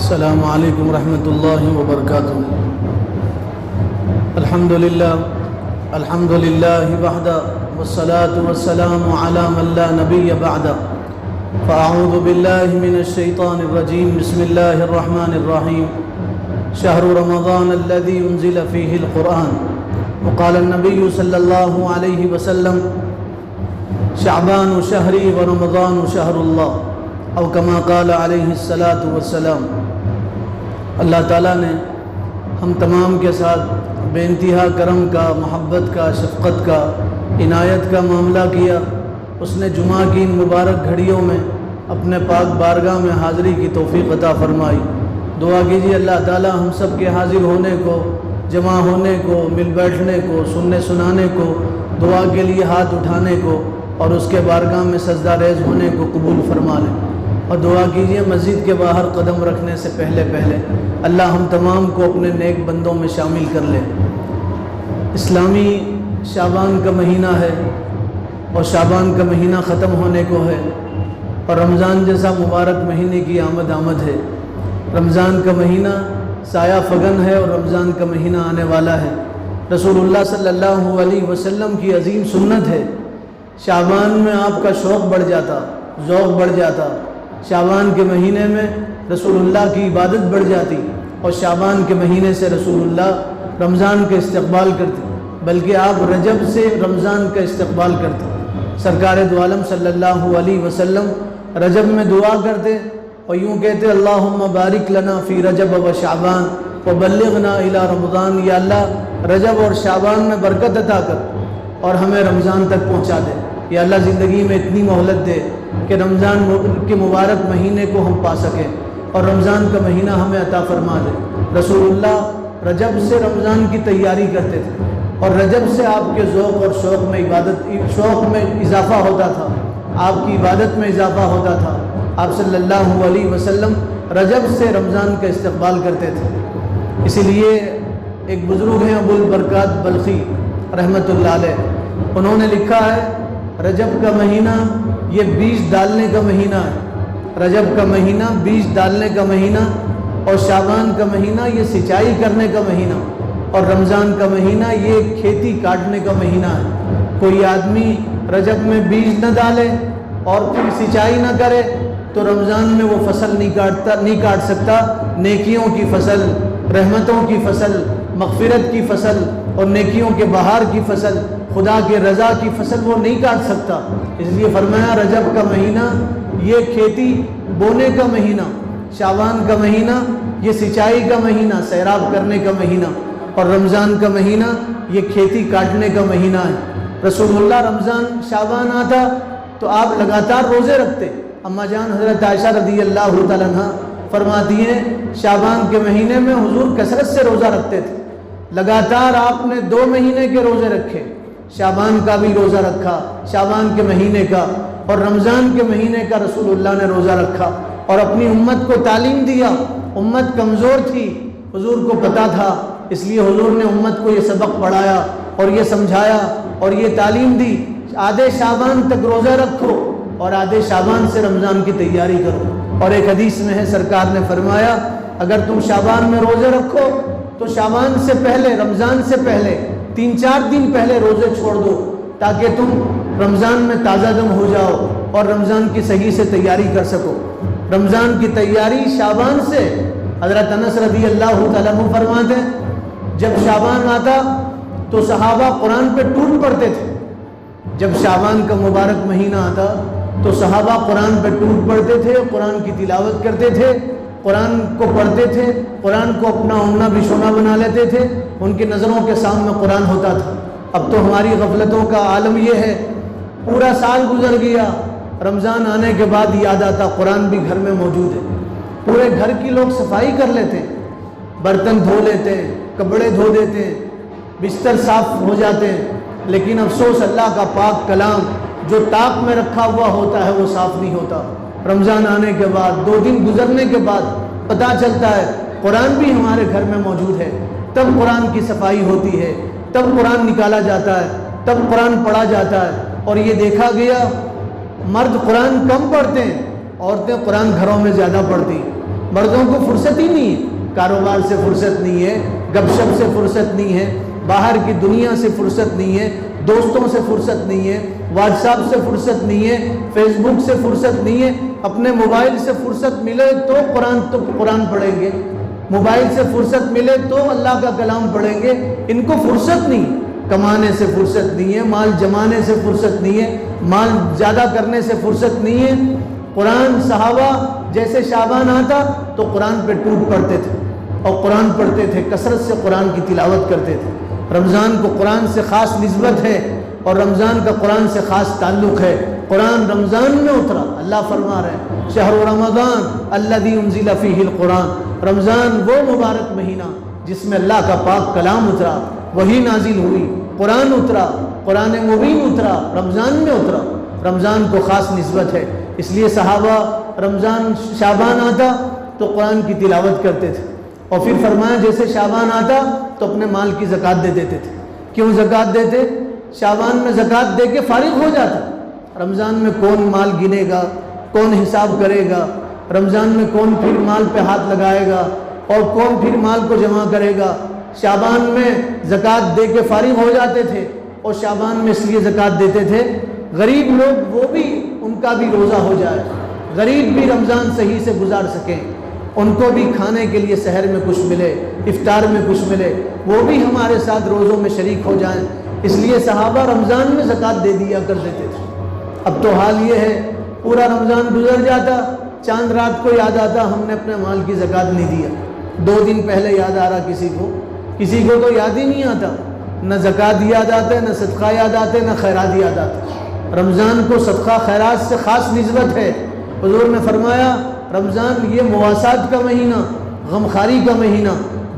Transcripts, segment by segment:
السلام علیکم ورحمۃ اللہ وبرکاتہ۔ الحمد للہ وحدہ والصلاة والسلام علی من لا نبی بعدہ۔ فاعوذ باللہ من الشیطان الرجیم، بسم اللہ الرحمن الرحیم۔ شہر رمضان الذی انزل فیہ القرآن، وقال النبی صلی اللہ علیہ وسلم شعبان شہری ورمضان شہر اللہ، او کما قال علیہ الصلاۃ والسلام۔ اللہ تعالیٰ نے ہم تمام کے ساتھ بے انتہا کرم کا، محبت کا، شفقت کا، عنایت کا معاملہ کیا۔ اس نے جمعہ کی ان مبارک گھڑیوں میں اپنے پاک بارگاہ میں حاضری کی توفیق عطا فرمائی۔ دعا کیجیے اللہ تعالیٰ ہم سب کے حاضر ہونے کو، جمع ہونے کو، مل بیٹھنے کو، سننے سنانے کو، دعا کے لیے ہاتھ اٹھانے کو اور اس کے بارگاہ میں سجدہ ریز ہونے کو قبول فرما لیں۔ اور دعا کیجیے مسجد کے باہر قدم رکھنے سے پہلے اللہ ہم تمام کو اپنے نیک بندوں میں شامل کر لے۔ اسلامی شعبان کا مہینہ ہے اور شعبان کا مہینہ ختم ہونے کو ہے، اور رمضان جیسا مبارک مہینے کی آمد ہے۔ رمضان کا مہینہ سایہ فگن ہے اور رمضان کا مہینہ آنے والا ہے۔ رسول اللہ صلی اللہ علیہ وسلم کی عظیم سنت ہے، شعبان میں آپ کا شوق بڑھ جاتا، ذوق بڑھ جاتا۔ شعبان کے مہینے میں رسول اللہ کی عبادت بڑھ جاتی، اور شعبان کے مہینے سے رسول اللہ رمضان کا استقبال کرتے، بلکہ آپ رجب سے رمضان کا استقبال کرتے۔ سرکار دو عالم صلی اللہ علیہ وسلم رجب میں دعا کرتے اور یوں کہتے اللہم بارک لنا فی رجب و شعبان وبلغنا الی رمضان۔ یا اللہ رجب اور شعبان میں برکت عطا کر اور ہمیں رمضان تک پہنچا دے۔ یا اللہ زندگی میں اتنی مہلت دے کہ رمضان کے مبارک مہینے کو ہم پا سکیں اور رمضان کا مہینہ ہمیں عطا فرما دے۔ رسول اللہ رجب سے رمضان کی تیاری کرتے تھے، اور رجب سے آپ کے ذوق اور شوق میں اضافہ ہوتا تھا، آپ کی عبادت میں اضافہ ہوتا تھا۔ آپ صلی اللہ علیہ وسلم رجب سے رمضان کا استقبال کرتے تھے۔ اسی لیے ایک بزرگ ہیں ابو البرکات بلخی رحمۃ اللہ علیہ، انہوں نے لکھا ہے رجب کا مہینہ یہ بیج ڈالنے کا مہینہ ہے۔ رجب کا مہینہ بیج ڈالنے کا مہینہ، اور شعبان کا مہینہ یہ سچائی کرنے کا مہینہ، اور رمضان کا مہینہ یہ کھیتی کاٹنے کا مہینہ ہے۔ کوئی آدمی رجب میں بیج نہ ڈالے اور پھر سچائی نہ کرے تو رمضان میں وہ فصل نہیں کاٹ سکتا۔ نیکیوں کی فصل، رحمتوں کی فصل، مغفرت کی فصل اور نیکیوں کے بہار کی فصل، خدا کے رضا کی فصل وہ نہیں کاٹ سکتا۔ اس لیے فرمایا رجب کا مہینہ یہ کھیتی بونے کا مہینہ، شعبان کا مہینہ یہ سچائی کا مہینہ، سیراب کرنے کا مہینہ، اور رمضان کا مہینہ یہ کھیتی کاٹنے کا مہینہ ہے۔ رسول اللہ رمضان شعبان آتا تو آپ لگاتار روزے رکھتے۔ اماں جان حضرت عائشہ رضی اللہ تعالیٰ عنہ فرماتی ہیں شعبان کے مہینے میں حضور کثرت سے روزہ رکھتے تھے۔ لگاتار آپ نے 2 مہینے کے روزے رکھے، شعبان کا بھی روزہ رکھا، شعبان کے مہینے کا، اور رمضان کے مہینے کا رسول اللہ نے روزہ رکھا اور اپنی امت کو تعلیم دیا۔ امت کمزور تھی، حضور کو پتہ تھا، اس لیے حضور نے امت کو یہ سبق پڑھایا اور یہ سمجھایا اور یہ تعلیم دی، آدھے شعبان تک روزہ رکھو اور آدھے شعبان سے رمضان کی تیاری کرو۔ اور ایک حدیث میں ہے سرکار نے فرمایا اگر تم شعبان میں روزے رکھو تو شعبان سے پہلے، رمضان سے پہلے 3-4 دن پہلے روزے چھوڑ دو، تاکہ تم رمضان میں تازہ دم ہو جاؤ اور رمضان کی صحیح سے تیاری کر سکو۔ رمضان کی تیاری شعبان سے۔ حضرت انس رضی اللہ تعالیٰ عنہ فرماتے ہیں جب شعبان آتا تو صحابہ قرآن پہ ٹوٹ پڑتے تھے۔ جب شعبان کا مبارک مہینہ آتا تو صحابہ قرآن پہ ٹوٹ پڑتے تھے، قرآن کی تلاوت کرتے تھے، قرآن کو پڑھتے تھے، قرآن کو اپنا اوڑھنا بچھونا بنا لیتے تھے، ان کی نظروں کے سامنے قرآن ہوتا تھا۔ اب تو ہماری غفلتوں کا عالم یہ ہے، پورا سال گزر گیا، رمضان آنے کے بعد یاد آتا قرآن بھی گھر میں موجود ہے۔ پورے گھر کی لوگ صفائی کر لیتے ہیں، برتن دھو لیتے ہیں، کپڑے دھو دیتے ہیں، بستر صاف ہو جاتے ہیں، لیکن افسوس اللہ کا پاک کلام جو طاق میں رکھا ہوا ہوتا ہے وہ صاف نہیں ہوتا۔ رمضان آنے کے بعد 2 دن گزرنے کے بعد پتہ چلتا ہے قرآن بھی ہمارے گھر میں موجود ہے، تب قرآن کی صفائی ہوتی ہے، تب قرآن نکالا جاتا ہے، تب قرآن پڑھا جاتا ہے۔ اور یہ دیکھا گیا مرد قرآن کم پڑھتے ہیں، عورتیں قرآن گھروں میں زیادہ پڑھتی۔ مردوں کو فرصت ہی نہیں ہے، کاروبار سے فرصت نہیں ہے، گپ شپ سے فرصت نہیں ہے، باہر کی دنیا سے فرصت نہیں ہے، دوستوں سے فرصت نہیں ہے، واٹس ایپ سے فرصت نہیں ہے، فیس بک سے فرصت نہیں ہے۔ اپنے موبائل سے فرصت ملے تو قرآن پڑھیں گے، موبائل سے فرصت ملے تو اللہ کا کلام پڑھیں گے۔ ان کو فرصت نہیں، کمانے سے فرصت نہیں ہے، مال جمانے سے فرصت نہیں ہے، مال زیادہ کرنے سے فرصت نہیں ہے۔ قرآن صحابہ جیسے شعبان آتا تو قرآن پہ ٹوٹ پڑتے تھے اور قرآن پڑھتے تھے، کثرت سے قرآن کی تلاوت کرتے تھے۔ رمضان کو قرآن سے خاص نسبت ہے اور رمضان کا قرآن سے خاص تعلق ہے۔ قرآن رمضان میں اترا، اللہ فرما رہے ہیں شہر رمضان الذی انزل فیہ القرآن، رمضان وہ مبارک مہینہ جس میں اللہ کا پاک کلام اترا، وہی نازل ہوئی، قرآن اترا، قرآن مبین اترا، رمضان میں اترا۔ رمضان کو خاص نسبت ہے، اس لیے صحابہ رمضان شعبان آتا تو قرآن کی تلاوت کرتے تھے، اور پھر فرمایا جیسے شعبان آتا تو اپنے مال کی زکوٰۃ دے دیتے تھے۔ کیوں زکوٰۃ دیتے؟ شعبان میں زکوٰۃ دے کے فارغ ہو جاتا، رمضان میں کون مال گنے گا، کون حساب کرے گا، رمضان میں کون پھر مال پہ ہاتھ لگائے گا اور کون پھر مال کو جمع کرے گا۔ شعبان میں زکوٰۃ دے کے فارغ ہو جاتے تھے، اور شعبان میں اس لیے زکوٰۃ دیتے تھے غریب لوگ، وہ بھی ان کا بھی روزہ ہو جائے، غریب بھی رمضان صحیح سے گزار سکیں، ان کو بھی کھانے کے لیے سحر میں کچھ ملے، افطار میں کچھ ملے، وہ بھی ہمارے ساتھ روزوں میں شریک ہو جائیں۔ اس لیے صحابہ رمضان میں زکوٰۃ دے دیا کر دیتے تھے۔ اب تو حال یہ ہے پورا رمضان گزر جاتا، چاند رات کو یاد آتا ہم نے اپنے مال کی زکوٰۃ نہیں دیا، 2 دن پہلے یاد آ رہا کسی کو تو یاد ہی نہیں آتا، نہ زکوٰۃ یاد آتا ہے، نہ صدقہ یاد آتے، نہ خیرات یاد آتا۔ رمضان کو صدقہ خیرات سے خاص نسبت ہے۔ حضور نے فرمایا رمضان یہ مواسات کا مہینہ، غمخواری کا مہینہ،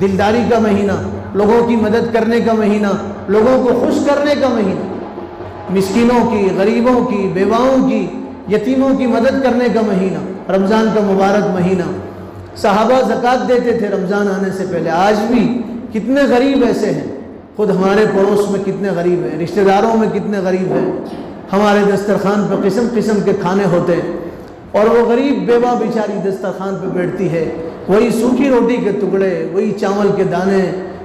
دلداری کا مہینہ، لوگوں کی مدد کرنے کا مہینہ، لوگوں کو خوش کرنے کا مہینہ، مسکینوں کی، غریبوں کی، بیواؤں کی، یتیموں کی مدد کرنے کا مہینہ، رمضان کا مبارک مہینہ۔ صحابہ زکوٰۃ دیتے تھے رمضان آنے سے پہلے۔ آج بھی کتنے غریب ایسے ہیں، خود ہمارے پڑوس میں کتنے غریب ہیں، رشتہ داروں میں کتنے غریب ہیں، ہمارے دسترخوان پہ قسم قسم کے کھانے ہوتے ہیں، اور وہ غریب بیوہ بیچاری دسترخوان پہ بیٹھتی ہے، وہی سوکھی روٹی کے ٹکڑے، وہی چاول کے دانے،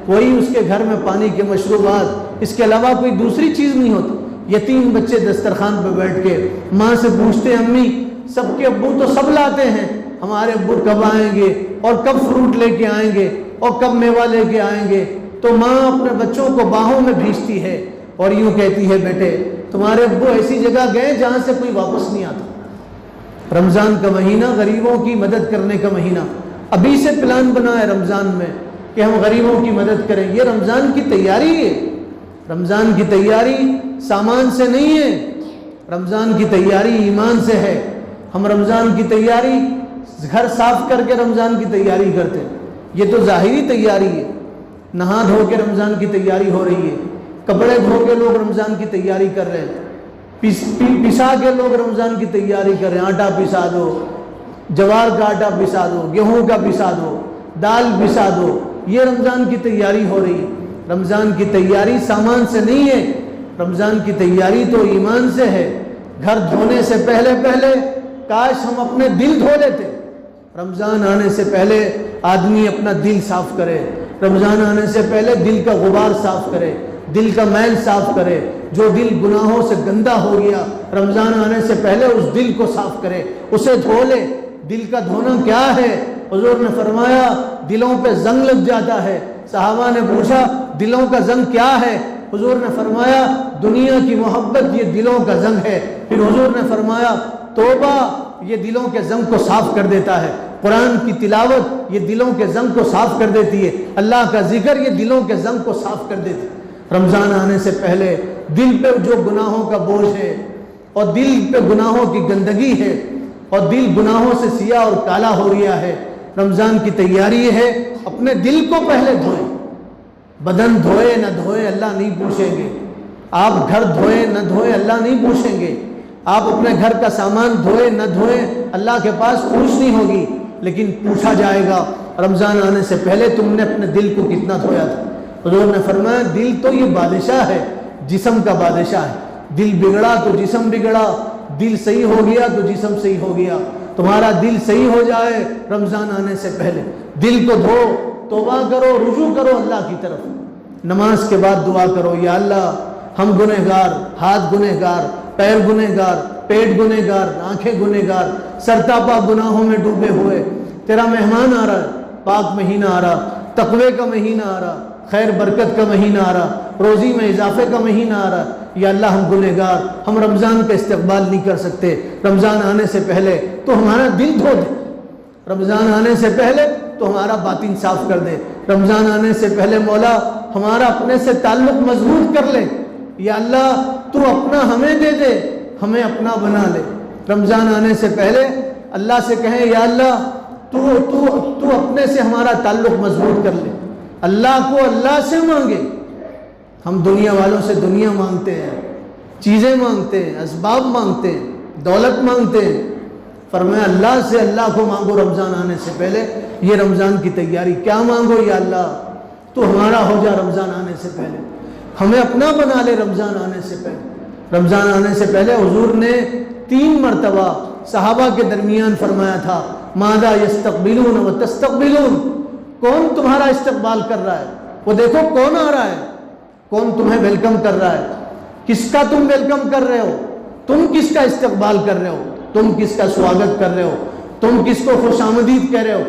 وہی اس کے گھر میں پانی کے مشروبات، اس کے علاوہ کوئی دوسری چیز نہیں ہوتی۔ یتیم بچے دسترخوان پہ بیٹھ کے ماں سے پوچھتے ہیں امی سب کے ابو تو سب لاتے ہیں، ہمارے ابو کب آئیں گے اور کب فروٹ لے کے آئیں گے اور کب میوہ لے کے آئیں گے؟ تو ماں اپنے بچوں کو باہوں میں بھیجتی ہے اور یوں کہتی ہے بیٹے تمہارے ابو ایسی جگہ گئے جہاں سے کوئی واپس نہیں آتا۔ رمضان کا مہینہ غریبوں کی مدد کرنے کا مہینہ، ابھی سے پلان بنا ہے رمضان میں کہ ہم غریبوں کی مدد کریں۔ یہ رمضان کی تیاری ہے، رمضان کی تیاری سامان سے نہیں ہے، رمضان کی تیاری ایمان سے ہے۔ ہم رمضان کی تیاری گھر صاف کر کے رمضان کی تیاری کرتے ہیں، یہ تو ظاہری تیاری ہے، نہا دھو کے رمضان کی تیاری ہو رہی ہے، کپڑے دھو کے لوگ رمضان کی تیاری کر رہے ہیں، پسا کے لوگ رمضان کی تیاری کر رہے ہیں، آٹا پسا دو، جوار کا آٹا پسا دو، گیہوں کا پسا دو، دال پسا دو، یہ رمضان کی تیاری ہو رہی ہے۔ رمضان کی تیاری سامان سے نہیں ہے، رمضان کی تیاری تو ایمان سے ہے۔ گھر دھونے سے پہلے کاش ہم اپنے دل دھو لیتے۔ رمضان آنے سے پہلے آدمی اپنا دل صاف کرے، رمضان آنے سے پہلے دل کا غبار صاف کرے، دل کا میل صاف کرے، جو دل گناہوں سے گندا ہو گیا رمضان آنے سے پہلے اس دل کو صاف کرے، اسے دھو لے۔ دل کا دھونا کیا ہے؟ حضور نے فرمایا دلوں پہ زنگ لگ جاتا ہے۔ صحابہ نے پوچھا دلوں کا زنگ کیا ہے؟ حضور نے فرمایا دنیا کی محبت یہ دلوں کا زنگ ہے۔ پھر حضور نے فرمایا توبہ یہ دلوں کے زنگ کو صاف کر دیتا ہے، قرآن کی تلاوت یہ دلوں کے زنگ کو صاف کر دیتی ہے، اللہ کا ذکر یہ دلوں کے زنگ کو صاف کر دیتی ہے۔ رمضان آنے سے پہلے دل پہ جو گناہوں کا بوجھ ہے اور دل پہ گناہوں کی گندگی ہے اور دل گناہوں سے سیاہ اور کالا ہو رہا ہے، رمضان کی تیاری ہے اپنے دل کو پہلے دھوئیں۔ بدن دھوئے نہ دھوئے اللہ نہیں پوچھیں گے، آپ گھر دھوئے نہ دھوئے اللہ نہیں پوچھیں گے، آپ اپنے گھر کا سامان دھوئے نہ دھوئے اللہ کے پاس پوچھ نہیں ہوگی، لیکن پوچھا جائے گا رمضان آنے سے پہلے تم نے اپنے دل کو کتنا دھویا تھا۔ حضور نے فرمایا دل تو یہ بادشاہ ہے، جسم کا بادشاہ ہے، دل بگڑا تو جسم بگڑا، دل صحیح ہو گیا تو جسم صحیح ہو گیا۔ تمہارا دل صحیح ہو جائے رمضان آنے سے پہلے، دل کو دھو، توبہ کرو، رجوع کرو اللہ کی طرف۔ نماز کے بعد دعا کرو، یا اللہ ہم گنہگار، ہاتھ گنہگار، پیر گنہگار، پیٹ گنہگار، آنکھیں گنہگار، سرتاپا گناہوں میں ڈوبے ہوئے، تیرا مہمان آ رہا ہے، پاک مہینہ آ رہا، تقوی کا مہینہ آ رہا، خیر برکت کا مہینہ آ رہا، روزی میں اضافے کا مہینہ آ رہا، یا اللہ ہم گنہگار، ہم رمضان کا استقبال نہیں کر سکتے، رمضان آنے سے پہلے تو ہمارا دل دھو دے، رمضان آنے سے پہلے تو ہمارا باطن صاف کر دے، رمضان آنے سے پہلے مولا ہمارا اپنے سے تعلق مضبوط کر لے، یا اللہ تو اپنا ہمیں دے دے، ہمیں اپنا بنا لے۔ رمضان آنے سے پہلے اللہ سے کہیں، یا اللہ تو اپنے سے ہمارا تعلق مضبوط کر لے، اللہ کو اللہ سے مانگے۔ ہم دنیا والوں سے دنیا مانگتے ہیں، چیزیں مانگتے ہیں، اسباب مانگتے ہیں، دولت مانگتے ہیں، فرمایا اللہ سے اللہ کو مانگو رمضان آنے سے پہلے۔ یہ رمضان کی تیاری، کیا مانگو؟ یا اللہ تو ہمارا ہو جا رمضان آنے سے پہلے، ہمیں اپنا بنا لے رمضان آنے سے پہلے۔ رمضان آنے سے پہلے حضور نے 3 مرتبہ صحابہ کے درمیان فرمایا تھا، ماذا یستقبلون و تستقبلون، کون تمہارا استقبال کر رہا ہے، وہ دیکھو کون آ رہا ہے، کون تمہیں ویلکم کر رہا ہے، کس کا تم ویلکم کر رہے ہو، تم کس کا استقبال کر رہے ہو، تم کس کا سواگت کر رہے ہو، تم کس کو خوش آمدید کہہ رہے ہو،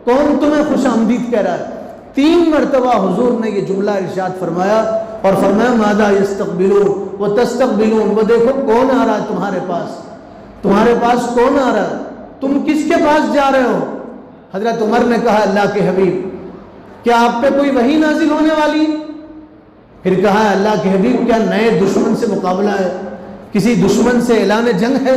کون تمہیں خوش آمدید کہہ رہا ہے۔ 3 مرتبہ حضور نے یہ جملہ ارشاد فرمایا اور فرمایا ماذا یستقبلون و تستقبلون، وہ دیکھو کون آ رہا ہے تمہارے پاس کون آ رہا ہے، تم کس کے پاس جا رہے ہو۔ حضرت عمر نے کہا اللہ کے حبیب کیا آپ پہ کوئی وحی نازل ہونے والی؟ پھر کہا اللہ کے حبیب کیا نئے دشمن سے مقابلہ ہے، کسی دشمن سے اعلان جنگ ہے؟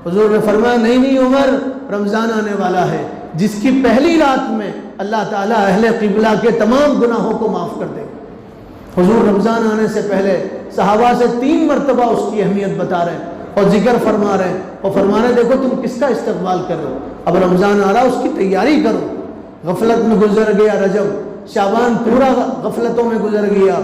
حضور نے فرمایا نہیں عمر، رمضان آنے والا ہے جس کی پہلی رات میں اللہ تعالیٰ اہل قبلہ کے تمام گناہوں کو معاف کر دے گا۔ حضور رمضان آنے سے پہلے صحابہ سے 3 مرتبہ اس کی اہمیت بتا رہے ہیں اور ذکر فرما رہے ہیں اور فرما رہے ہیں دیکھو تم کس کا استقبال کر رہے ہو، اب رمضان آ رہا اس کی تیاری کرو۔ غفلت میں گزر گیا رجب، شعبان پورا غفلتوں میں گزر گیا،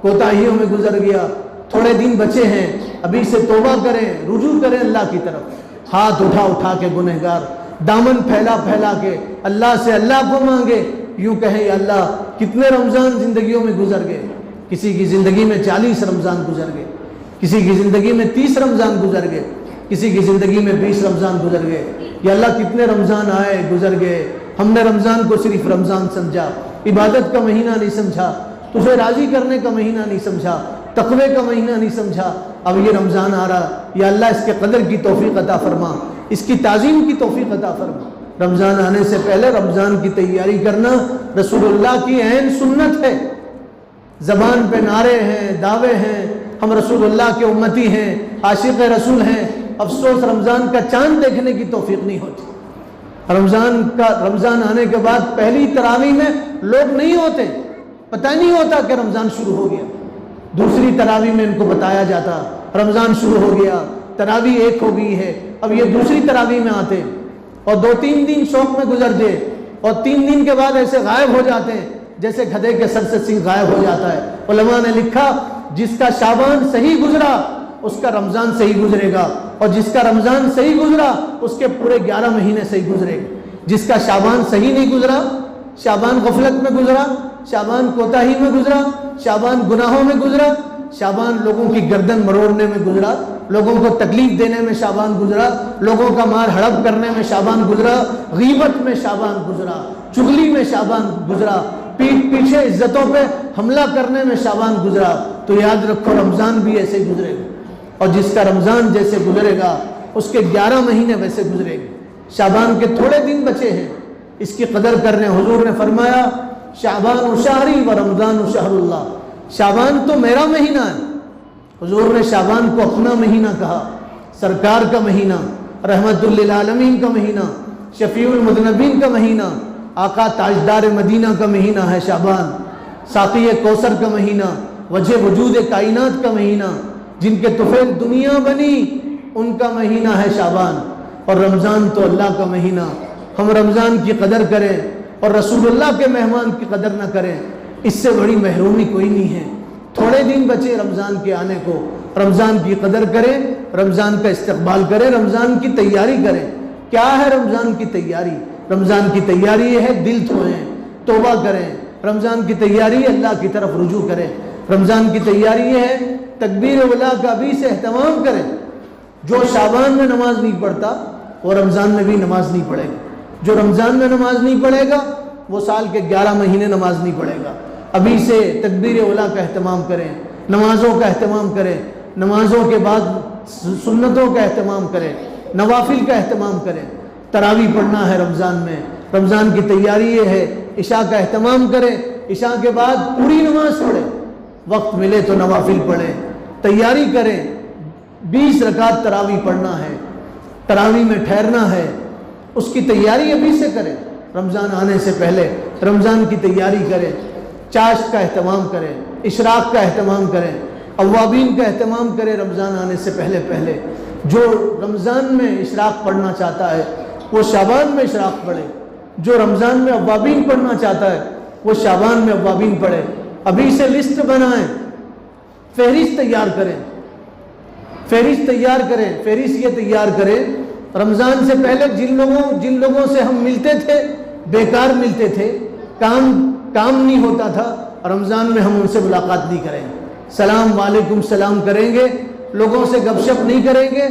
کوتاہیوں میں گزر گیا، تھوڑے دن بچے ہیں، ابھی سے توبہ کریں، رجوع کریں اللہ کی طرف، ہاتھ اٹھا کے گنہگار، دامن پھیلا کے اللہ سے اللہ کو مانگے، یوں کہیں یا اللہ کتنے رمضان زندگیوں میں گزر گئے، کسی کی زندگی میں 40 رمضان گزر گئے، کسی کی زندگی میں 30 رمضان گزر گئے، کسی کی زندگی میں 20 رمضان گزر گئے، یا اللہ کتنے رمضان آئے گزر گئے، ہم نے رمضان کو صرف رمضان سمجھا، عبادت کا مہینہ نہیں سمجھا، تجھے راضی کرنے کا مہینہ نہیں سمجھا، تقوی کا مہینہ نہیں سمجھا، اب یہ رمضان آ رہا، یا اللہ اس کے قدر کی توفیق عطا فرما، اس کی تعظیم کی توفیق عطا فرما۔ رمضان آنے سے پہلے رمضان کی تیاری کرنا رسول اللہ کی عین سنت ہے، زبان پہ نعرے ہیں، دعوے ہیں، ہم رسول اللہ کے امتی ہیں، عاشق رسول ہیں، افسوس رمضان کا چاند دیکھنے کی توفیق نہیں ہوتی۔ رمضان آنے کے بعد پہلی تراویح میں لوگ نہیں ہوتے، پتہ نہیں ہوتا کہ رمضان شروع ہو گیا، دوسری تراویح میں ان کو بتایا جاتا رمضان شروع ہو گیا، تراویح 1 ہو گئی ہے، اب یہ دوسری تراویح میں آتے اور 2-3 دن شوق میں گزر جائے اور 3 دن کے بعد ایسے غائب ہو جاتے ہیں جیسے گدھے کے سر سے سنگ غائب ہو جاتا ہے۔ علماء نے لکھا جس کا شعبان صحیح گزرا اس کا رمضان صحیح گزرے گا، اور جس کا رمضان صحیح گزرا اس کے پورے 11 مہینے صحیح گزرے گا۔ جس کا شعبان صحیح نہیں گزرا، شعبان غفلت میں گزرا، شعبان کوتاہی میں گزرا، شعبان گناہوں میں گزرا، شعبان لوگوں کی گردن مروڑنے میں گزرا، لوگوں کو تکلیف دینے میں شعبان گزرا، لوگوں کا مار ہڑپ کرنے میں شعبان گزرا، غیبت میں شعبان گزرا، چغلی میں شعبان گزرا، پیٹھ پیچھے عزتوں پہ حملہ کرنے میں شعبان گزرا، تو یاد رکھو رمضان بھی ایسے ہی گزرے گا، اور جس کا رمضان جیسے گزرے گا اس کے 11 مہینے ویسے گزرے گا۔ شعبان کے تھوڑے دن بچے ہیں، اس کی قدر کرنے۔ حضور نے فرمایا شعبان شہری و رمضان شہر اللہ، شعبان تو میرا مہینہ ہے۔ حضور نے شعبان کو اپنا مہینہ کہا، سرکار کا مہینہ، رحمت للعالمین کا مہینہ، شفیع المذنبین کا مہینہ، آقا تاجدار مدینہ کا مہینہ ہے شعبان، ساقی کوثر کا مہینہ، وجہ وجود کائنات کا مہینہ، جن کے طفیل دنیا بنی ان کا مہینہ ہے شعبان۔ اور رمضان تو اللہ کا مہینہ، ہم رمضان کی قدر کریں اور رسول اللہ کے مہمان کی قدر نہ کریں، اس سے بڑی محرومی کوئی نہیں ہے۔ تھوڑے دن بچے رمضان کے آنے کو، رمضان کی قدر کریں، رمضان کا استقبال کریں، رمضان کی تیاری کریں۔ کیا ہے رمضان کی تیاری؟ رمضان کی تیاری یہ ہے دل دھوئیں، توبہ کریں۔ رمضان کی تیاری ہے اللہ کی طرف رجوع کریں۔ رمضان کی تیاری یہ ہے تکبیر اولیٰ کا ابھی سے اہتمام کریں۔ جو شعبان میں نماز نہیں پڑھتا وہ رمضان میں بھی نماز نہیں پڑھے گا، جو رمضان میں نماز نہیں پڑھے گا وہ سال کے 11 مہینے نماز نہیں پڑھے گا۔ ابھی سے تکبیر اولیٰ کا اہتمام کریں، نمازوں کا اہتمام کریں، نمازوں کے بعد سنتوں کا اہتمام کریں، نوافل کا اہتمام کریں۔ تراویح پڑھنا ہے رمضان میں، رمضان کی تیاری یہ ہے عشاء کا اہتمام کریں، عشاء کے بعد پوری نماز پڑھیں، وقت ملے تو نوافل پڑھیں، تیاری کریں۔ 20 رکعت تراویح پڑھنا ہے، تراویح میں ٹھہرنا ہے، اس کی تیاری ابھی سے کریں۔ رمضان آنے سے پہلے رمضان کی تیاری کریں، چاشت کا اہتمام کریں، اشراق کا اہتمام کریں، اوابین کا اہتمام کریں رمضان آنے سے پہلے۔ جو رمضان میں اشراق پڑھنا چاہتا ہے وہ شعبان میں اشراق پڑھے، جو رمضان میں اوابین پڑھنا چاہتا ہے وہ شعبان میں اوابین پڑھے۔ ابھی سے لسٹ بنائیں، فہرست تیار کریں، فہرست یہ تیار کریں رمضان سے پہلے جن لوگوں سے ہم ملتے تھے بیکار ملتے تھے، کام نہیں ہوتا تھا، رمضان میں ہم ان سے ملاقات نہیں کریں گے، سلام وعلیکم سلام کریں گے، لوگوں سے گپ شپ نہیں کریں گے۔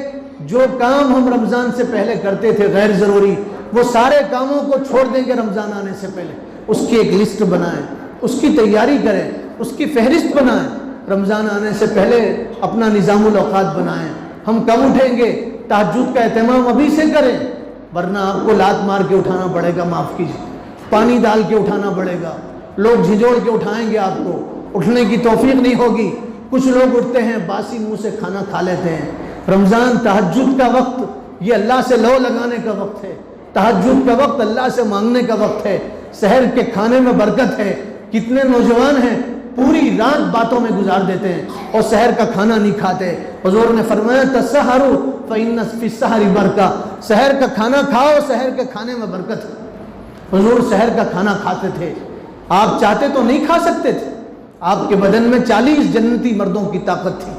جو کام ہم رمضان سے پہلے کرتے تھے غیر ضروری، وہ سارے کاموں کو چھوڑ دیں گے رمضان آنے سے پہلے۔ اس کی ایک لسٹ بنائیں، اس کی تیاری کریں، اس کی فہرست بنائیں۔ رمضان آنے سے پہلے اپنا نظام الاوقات بنائیں۔ ہم کب اٹھیں گے؟ تہجد کا اہتمام ابھی سے کریں، ورنہ آپ کو لات مار کے اٹھانا پڑے گا، معاف کیجیے، پانی ڈال کے اٹھانا پڑے گا، لوگ جھنجھوڑ کے اٹھائیں گے، آپ کو اٹھنے کی توفیق نہیں ہوگی۔ کچھ لوگ اٹھتے ہیں باسی منہ سے کھانا کھا لیتے ہیں۔ رمضان تہجد کا وقت یہ اللہ سے لو لگانے کا وقت ہے، تہجد کا وقت اللہ سے مانگنے کا وقت ہے، سحر کے کھانے میں برکت ہے۔ کتنے نوجوان ہیں پوری رات باتوں میں گزار دیتے ہیں اور سحر کا کھانا نہیں کھاتے۔ حضور نے فرمایا تسحروا فإن فی السحر برکہ، سحر کا کھانا کھاؤ، سحر کے کھانے میں برکت ہے۔ حضور سحر کا کھانا کھاتے تھے، آپ چاہتے تو نہیں کھا سکتے تھے، آپ کے بدن میں 40 جنتی مردوں کی طاقت تھی،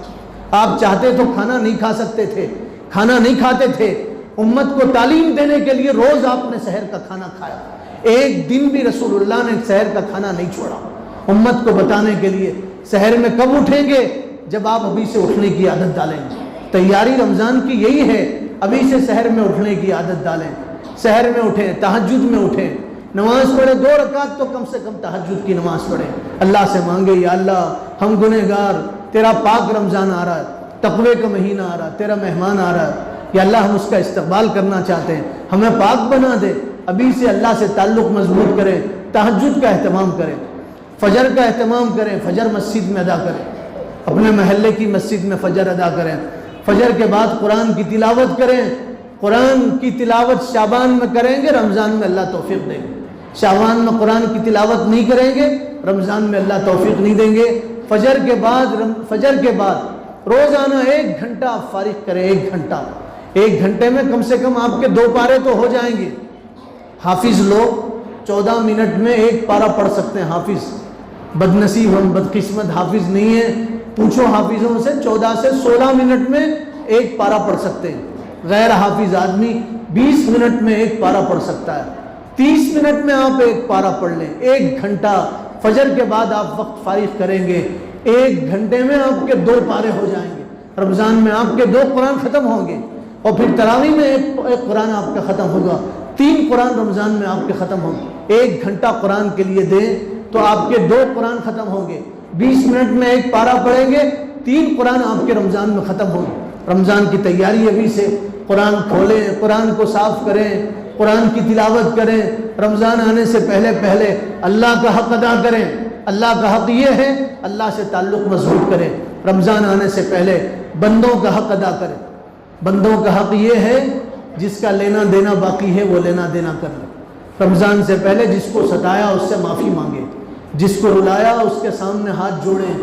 آپ چاہتے تو کھانا نہیں کھا سکتے تھے، کھانا نہیں کھاتے تھے۔ امت کو تعلیم دینے کے لیے روز آپ نے سحر کا کھانا کھایا، ایک دن بھی رسول اللہ نے سحر کا کھانا نہیں چھوڑا، امت کو بتانے کے لیے۔ سحر میں کب اٹھیں گے؟ جب آپ ابھی سے اٹھنے کی عادت ڈالیں گے۔ تیاری رمضان کی یہی ہے، ابھی سے سحر میں اٹھنے کی عادت ڈالیں، سحر میں اٹھیں، تہجد میں اٹھیں، نماز پڑھے 2 رکعت تو کم سے کم تہجد کی نماز پڑھیں، اللہ سے مانگے یا اللہ ہم گنہگار، تیرا پاک رمضان آ رہا ہے، تقوی کا مہینہ آ رہا ہے، تیرا مہمان آ رہا ہے، یا اللہ ہم اس کا استقبال کرنا چاہتے ہیں، ہمیں پاک بنا دے۔ ابھی سے اللہ سے تعلق مضبوط کریں، تہجد کا اہتمام کریں، فجر کا اہتمام کریں، فجر مسجد میں ادا کریں، اپنے محلے کی مسجد میں فجر ادا کریں، فجر کے بعد قرآن کی تلاوت کریں۔ قرآن کی تلاوت شعبان میں کریں گے، رمضان میں اللہ توفیق دیں گے۔ شعبان میں قرآن کی تلاوت نہیں کریں گے، رمضان میں اللہ توفیق نہیں دیں گے۔ فجر کے بعد روزانہ 1 گھنٹہ آپ فارغ کریں، 1 گھنٹہ، 1 گھنٹے میں کم سے کم آپ کے 2 پارے تو ہو جائیں گے۔ حافظ لوگ 14 منٹ میں 1 پارہ پڑھ سکتے ہیں، حافظ بد نصیب ہم بدقسمت حافظ نہیں ہے، پوچھو حافظوں سے 14 سے 16 منٹ میں 1 پارہ پڑھ سکتے ہیں۔ غیر حافظ آدمی 20 منٹ میں 1 پارہ پڑھ سکتا ہے، 30 منٹ میں آپ 1 پارہ پڑھ لیں۔ 1 گھنٹہ فجر کے بعد آپ وقت فارغ کریں گے، 1 گھنٹے میں آپ کے 2 پارے ہو جائیں گے، رمضان میں آپ کے 2 قرآن ختم ہوں گے، اور پھر تراویح میں ایک قرآن آپ کا ختم ہوگا، 3 قرآن رمضان میں آپ کے ختم ہوں گے۔ 1 گھنٹہ قرآن کے لیے دیں تو آپ کے 2 قرآن ختم ہوں گے، 20 منٹ میں 1 پارہ پڑھیں گے، 3 قرآن آپ کے رمضان میں ختم ہوں گے۔ رمضان کی تیاری ابھی سے، قرآن کھولیں، قرآن کو صاف کریں، قرآن کی تلاوت کریں، رمضان آنے سے پہلے اللہ کا حق ادا کریں۔ اللہ کا حق یہ ہے اللہ سے تعلق مضبوط کریں، رمضان آنے سے پہلے بندوں کا حق ادا کریں۔ بندوں کا حق یہ ہے جس کا لینا دینا باقی ہے وہ لینا دینا کر لیں۔ رمضان سے پہلے جس کو ستایا اس سے معافی مانگے، جس کو رلایا اس کے سامنے ہاتھ جوڑیں،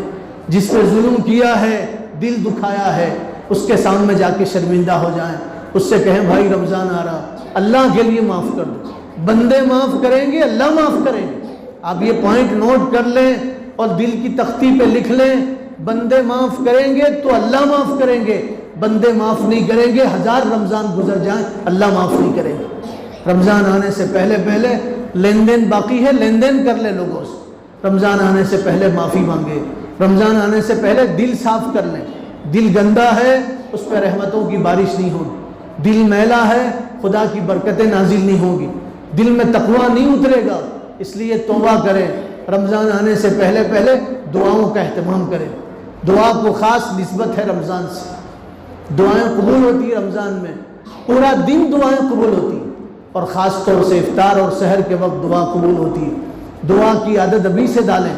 جس پہ ظلم کیا ہے، دل دکھایا ہے، اس کے سامنے جا کے شرمندہ ہو جائیں، اس سے کہیں بھائی رمضان آ رہا، اللہ کے لیے معاف کر دو۔ بندے معاف کریں گے، اللہ معاف کریں گے۔ آپ یہ پوائنٹ نوٹ کر لیں اور دل کی تختی پہ لکھ لیں، بندے معاف کریں گے تو اللہ معاف کریں گے، بندے معاف نہیں کریں گے 1000 رمضان گزر جائیں اللہ معاف نہیں کریں گے۔ رمضان آنے سے پہلے پہلے لین دین باقی ہے، لین دین کر لے لوگوں سے، رمضان آنے سے پہلے معافی مانگے، رمضان آنے سے پہلے دل صاف کر لیں۔ دل گندا ہے اس پہ رحمتوں کی بارش نہیں ہوگی، دل میلا ہے خدا کی برکتیں نازل نہیں ہوگی، دل میں تقویٰ نہیں اترے گا۔ اس لیے توبہ کریں، رمضان آنے سے پہلے پہلے دعاؤں کا اہتمام کریں۔ دعا کو خاص نسبت ہے رمضان سے، دعائیں قبول ہوتی ہیں رمضان میں، پورا دن دعائیں قبول ہوتی ہیں، اور خاص طور سے افطار اور سحر کے وقت دعا قبول ہوتی ہے۔ دعا کی عادت ابھی سے ڈالیں،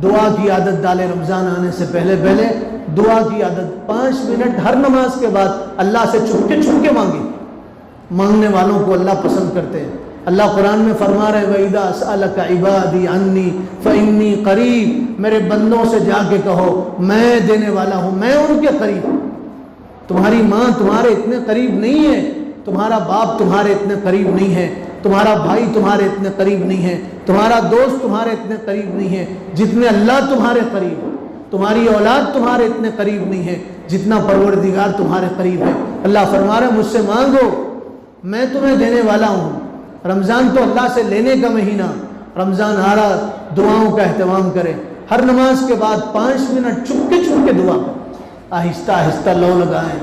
دعا کی عادت ڈالیں، رمضان آنے سے پہلے پہلے دعا کی عادت۔ 5 منٹ ہر نماز کے بعد اللہ سے چھپ کے مانگیں، مانگنے والوں کو اللہ پسند کرتے ہیں۔ اللہ قرآن میں فرما رہے ہیں وَإِذَا سَأَلَكَ عِبَادِي عَنِّي فَإِنِّي قَرِيب، میرے بندوں سے جا کے کہو میں دینے والا ہوں، میں ان کے قریب ہوں۔ تمہاری ماں تمہارے اتنے قریب نہیں ہے، تمہارا باپ تمہارے اتنے قریب نہیں ہے، تمہارا بھائی تمہارے اتنے قریب نہیں ہے، تمہارا دوست تمہارے اتنے قریب نہیں ہے جتنے اللہ تمہارے قریب ہے، تمہاری اولاد تمہارے اتنے قریب نہیں ہے جتنا پروردگار تمہارے قریب ہے۔ اللہ فرما رہا ہے مجھ سے مانگو میں تمہیں دینے والا ہوں۔ رمضان تو اللہ سے لینے کا مہینہ، رمضان آ رہا، دعاؤں کا اہتمام کریں۔ ہر نماز کے بعد 5 منٹ چھپ کے دعا کریں، آہستہ آہستہ لو لگائیں۔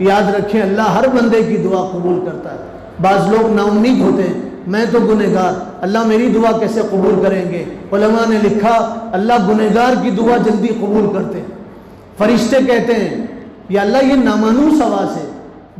یاد رکھیں اللہ ہر بندے کی دعا قبول کرتا ہے۔ بعض لوگ نا امید ہوتے ہیں میں تو گنہگار، اللہ میری دعا کیسے قبول کریں گے؟ علماء نے لکھا اللہ گنہگار کی دعا جلدی قبول کرتے ہیں۔ فرشتے کہتے ہیں یا اللہ یہ نامانوس آواز ہے،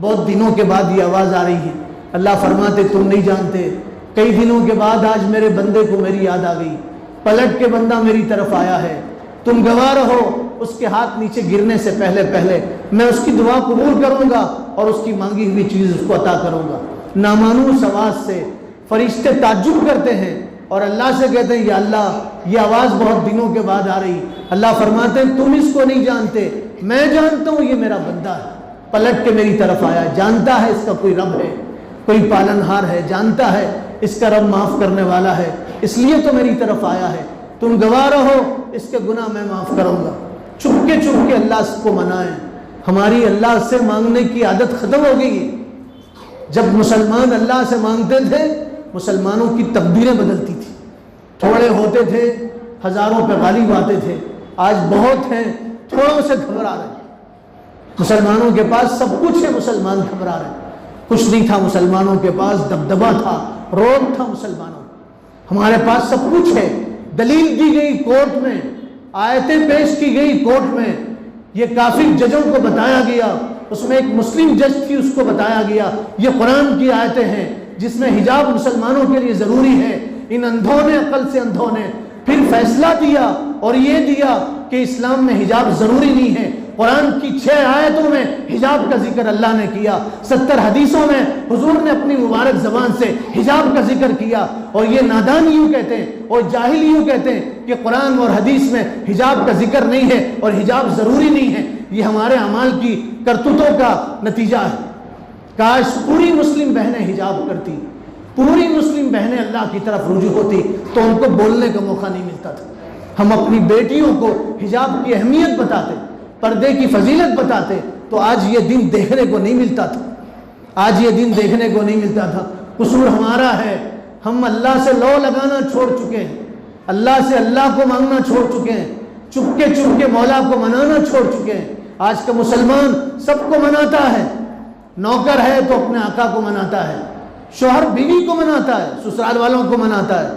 بہت دنوں کے بعد یہ آواز آ رہی ہے۔ اللہ فرماتے تم نہیں جانتے، کئی دنوں کے بعد آج میرے بندے کو میری یاد آ گئی، پلٹ کے بندہ میری طرف آیا ہے، تم گواہ رہو اس کے ہاتھ نیچے گرنے سے پہلے پہلے میں اس کی دعا قبول کروں گا اور اس کی مانگی ہوئی چیز اس کو عطا کروں گا۔ نامانوس آواز سے فرشتے تعجب کرتے ہیں اور اللہ سے کہتے ہیں یا اللہ یہ آواز بہت دنوں کے بعد آ رہی۔ اللہ فرماتے ہیں تم اس کو نہیں جانتے، میں جانتا ہوں یہ میرا بندہ ہے، پلٹ کے میری طرف آیا، جانتا ہے اس کا کوئی رب ہے، کوئی پالنہار ہے، جانتا ہے اس کا رب معاف کرنے والا ہے، اس لیے تو میری طرف آیا ہے، تم گواہ رہو اس کے گناہ میں معاف کروں گا۔ چھپ کے اللہ کو منائیں۔ ہماری اللہ سے مانگنے کی عادت ختم ہو گئی ہے۔ جب مسلمان اللہ سے مانگتے تھے مسلمانوں کی تقدیریں بدلتی تھی، تھوڑے ہوتے تھے ہزاروں پہ غالب آتے تھے، آج بہت ہیں تھوڑوں سے گھبرا رہے ہیں۔ مسلمانوں کے پاس سب کچھ ہے، مسلمان گھبرا رہے ہیں۔ کچھ نہیں تھا مسلمانوں کے پاس، دبدبہ تھا، روب تھا مسلمانوں۔ ہمارے پاس سب کچھ ہے، دلیل دی گئی کورٹ میں، آیتیں پیش کی گئی کورٹ میں، یہ کافر ججوں کو بتایا گیا، اس میں ایک مسلم جج تھی اس کو بتایا گیا یہ قرآن کی آیتیں ہیں جس میں حجاب مسلمانوں کے لیے ضروری ہے۔ ان اندھوں نے، عقل سے اندھوں نے پھر فیصلہ دیا اور یہ دیا کہ اسلام میں حجاب ضروری نہیں ہے۔ قرآن کی 6 آیتوں میں حجاب کا ذکر اللہ نے کیا، 70 حدیثوں میں حضور نے اپنی مبارک زبان سے حجاب کا ذکر کیا، اور یہ نادان یوں کہتے ہیں اور جاہل یوں کہتے ہیں کہ قرآن اور حدیث میں حجاب کا ذکر نہیں ہے اور حجاب ضروری نہیں ہے۔ یہ ہمارے اعمال کی کرتوتوں کا نتیجہ ہے۔ کاش پوری مسلم بہنیں حجاب کرتی، پوری مسلم بہنیں اللہ کی طرف رجوع ہوتی تو ان کو بولنے کا موقع نہیں ملتا تھا۔ ہم اپنی بیٹیوں کو حجاب کی اہمیت بتاتے، پردے کی فضیلت بتاتے تو آج یہ دن دیکھنے کو نہیں ملتا تھا، آج یہ دن دیکھنے کو نہیں ملتا تھا۔ قصور ہمارا ہے، ہم اللہ سے لو لگانا چھوڑ چکے ہیں، اللہ سے اللہ کو مانگنا چھوڑ چکے ہیں، چپ کے مولا کو منانا چھوڑ چکے ہیں۔ آج کا مسلمان سب کو مناتا ہے، نوکر ہے تو اپنے آقا کو مناتا ہے، شوہر بیوی کو مناتا ہے، سسرال والوں کو مناتا ہے،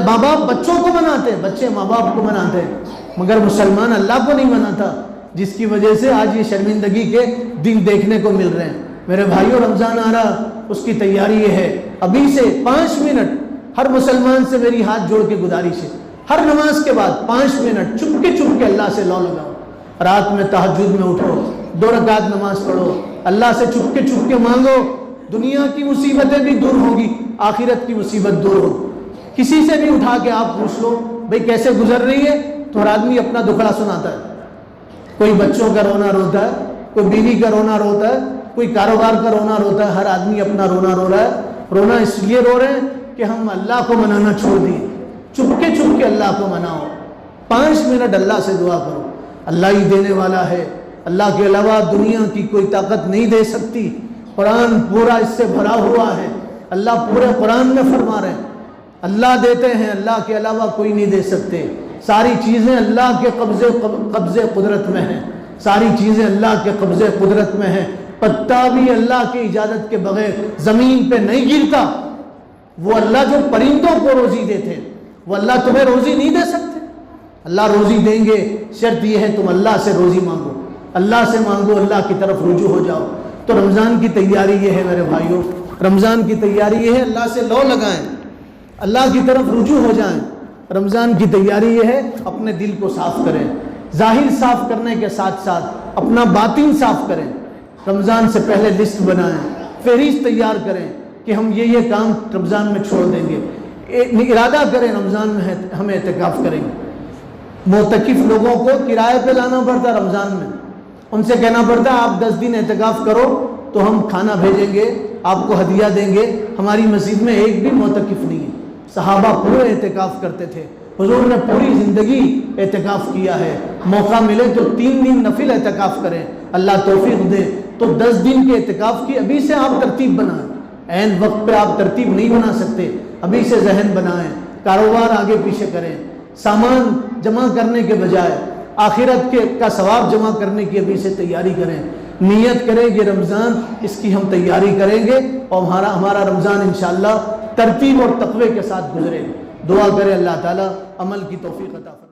ماں باپ بچوں کو مناتے ہیں، بچے ماں باپ کو مناتے ہیں، مگر مسلمان اللہ کو نہیں مناتا، جس کی وجہ سے آج یہ شرمندگی کے دن دیکھنے کو مل رہے ہیں۔ میرے بھائیوں رمضان آ رہا، اس کی تیاری یہ ہے ابھی سے 5 منٹ ہر مسلمان سے میری ہاتھ جوڑ کے گزارش ہے، ہر نماز کے بعد 5 منٹ چپ کے اللہ سے لو لگاؤ۔ رات میں تہجد میں اٹھو، 2 رکعت نماز پڑھو، اللہ سے چپ کے مانگو، دنیا کی مصیبتیں بھی دور ہوں گی، آخرت کی مصیبت دور ہو۔ کسی سے بھی اٹھا کے آپ پوچھ لو بھئی کیسے گزر رہی ہے، تو ہر آدمی اپنا دکھڑا سناتا ہے۔ کوئی بچوں کا رونا روتا ہے، کوئی بیوی کا رونا روتا ہے، کوئی کاروبار کا رونا روتا ہے، ہر آدمی اپنا رونا رو رہا ہے۔ رونا اس لیے رو رہے ہیں کہ ہم اللہ کو منانا چھوڑ دیے۔ چپ کے اللہ کو مناؤ، 5 منٹ اللہ سے دعا کرو۔ اللہ ہی دینے والا ہے، اللہ کے علاوہ دنیا کی کوئی طاقت نہیں دے سکتی۔ قرآن پورا اس سے بھرا ہوا ہے، اللہ پورے قرآن میں فرما رہے ہیں اللہ دیتے ہیں، اللہ کے علاوہ کوئی نہیں دے سکتے۔ ساری چیزیں اللہ کے قبضے قدرت میں ہیں، ساری چیزیں اللہ کے قبضے قدرت میں ہیں۔ پتا بھی اللہ کی اجازت کے بغیر زمین پہ نہیں گرتا۔ وہ اللہ جو پرندوں کو روزی دیتے ہیں، وہ اللہ تمہیں روزی نہیں دے سکتے؟ اللہ روزی دیں گے، شرط یہ ہے تم اللہ سے روزی مانگو، اللہ سے مانگو، اللہ کی طرف رجوع ہو جاؤ۔ تو رمضان کی تیاری یہ ہے میرے بھائیوں، رمضان کی تیاری یہ ہے اللہ سے لو لگائیں، اللہ کی طرف رجوع ہو جائیں۔ رمضان کی تیاری یہ ہے اپنے دل کو صاف کریں، ظاہر صاف کرنے کے ساتھ ساتھ اپنا باطن صاف کریں۔ رمضان سے پہلے لسٹ بنائیں، فہرست تیار کریں کہ ہم یہ کام رمضان میں چھوڑ دیں گے، ارادہ کریں رمضان میں ہم اعتکاف کریں گے۔ معتکف لوگوں کو کرائے پہ لانا پڑتا رمضان میں، ان سے کہنا پڑتا آپ 10 دن اعتکاف کرو تو ہم کھانا بھیجیں گے، آپ کو ہدیہ دیں گے۔ ہماری مسجد میں ایک بھی معتکف نہیں ہے، صحابہ پورے اعتکاف کرتے تھے، حضور نے پوری زندگی اعتکاف کیا ہے۔ موقع ملے تو 3 دن نفل اعتکاف کریں، اللہ توفیق دے تو 10 دن کے اعتکاف کی ابھی سے آپ ترتیب بنائیں۔ عین وقت پہ آپ ترتیب نہیں بنا سکتے، ابھی سے ذہن بنائیں، کاروبار آگے پیچھے کریں، سامان جمع کرنے کے بجائے آخرت کا ثواب جمع کرنے کی ابھی سے تیاری کریں۔ نیت کریں کہ رمضان اس کی ہم تیاری کریں گے اور ہمارا رمضان انشاءاللہ ترتیب اور تقوی کے ساتھ گزرے۔ دعا کرے اللہ تعالیٰ عمل کی توفیق عطا فرمائے۔